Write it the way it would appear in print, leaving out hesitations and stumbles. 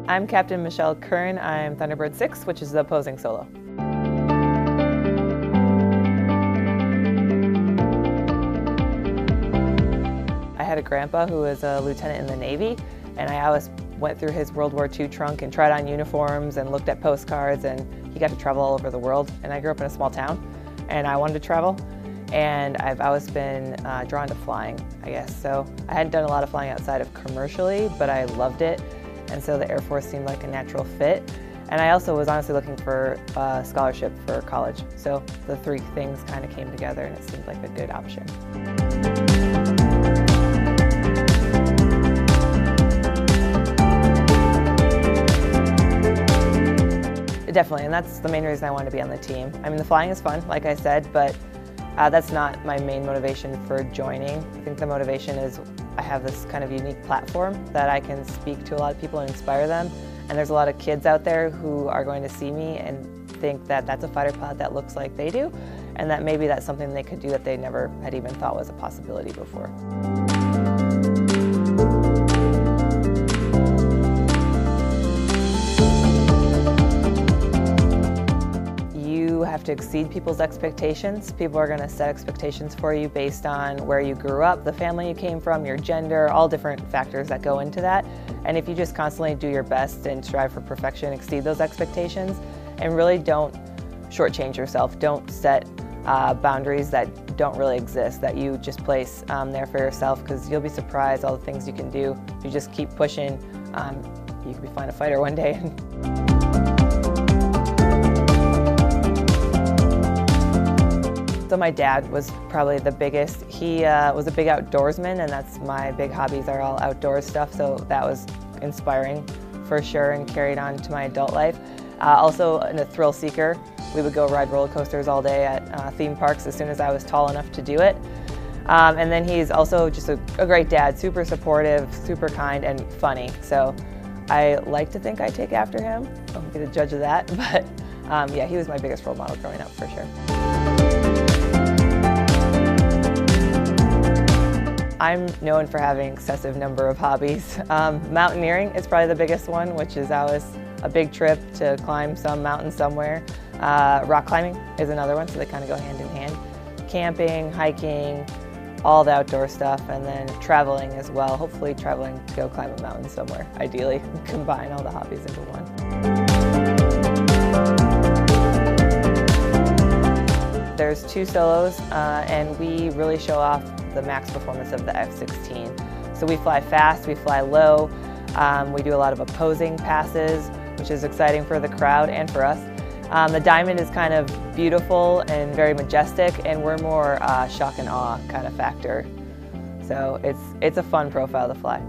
I'm Captain Michelle Curran. I'm Thunderbird 6, which is the opposing solo. I had a grandpa who was a lieutenant in the Navy, and I always went through his World War II trunk and tried on uniforms and looked at postcards, and he got to travel all over the world. And I grew up in a small town, and I wanted to travel. And I've always been drawn to flying, I guess. So I hadn't done a lot of flying outside of commercially, but I loved it. And so the Air Force seemed like a natural fit. And I also was honestly looking for a scholarship for college. So the three things kind of came together and it seemed like a good option. Definitely, and that's the main reason I wanted to be on the team. I mean, the flying is fun, like I said, but that's not my main motivation for joining. I think the motivation is I have this kind of unique platform that I can speak to a lot of people and inspire them. And there's a lot of kids out there who are going to see me and think that that's a fighter pilot that looks like they do, and that maybe that's something they could do that they never had even thought was a possibility before. You have to exceed people's expectations. People are going to set expectations for you based on where you grew up, the family you came from, your gender, all different factors that go into that. And if you just constantly do your best and strive for perfection, exceed those expectations, and really don't shortchange yourself. Don't set boundaries that don't really exist, that you just place there for yourself, because you'll be surprised all the things you can do. If you just keep pushing, you could be flying a fighter one day. So my dad was probably the biggest. He was a big outdoorsman, and that's my big hobbies are all outdoor stuff, so that was inspiring for sure and carried on to my adult life. Also a thrill seeker. We would go ride roller coasters all day at theme parks as soon as I was tall enough to do it. And then he's also just a great dad, super supportive, super kind, and funny. So I like to think I take after him. I'll be the judge of that, but yeah, he was my biggest role model growing up for sure. I'm known for having an excessive number of hobbies. Mountaineering is probably the biggest one, which is always a big trip to climb some mountain somewhere. Rock climbing is another one, so they kind of go hand in hand. Camping, hiking, all the outdoor stuff, and then traveling as well. Hopefully traveling to go climb a mountain somewhere, ideally. Combine all the hobbies into one. There's 2 solos, and we really show off the max performance of the F-16. So we fly fast, we fly low, we do a lot of opposing passes, which is exciting for the crowd and for us. The Diamond is kind of beautiful and very majestic, and we're more shock and awe kind of factor. So it's a fun profile to fly.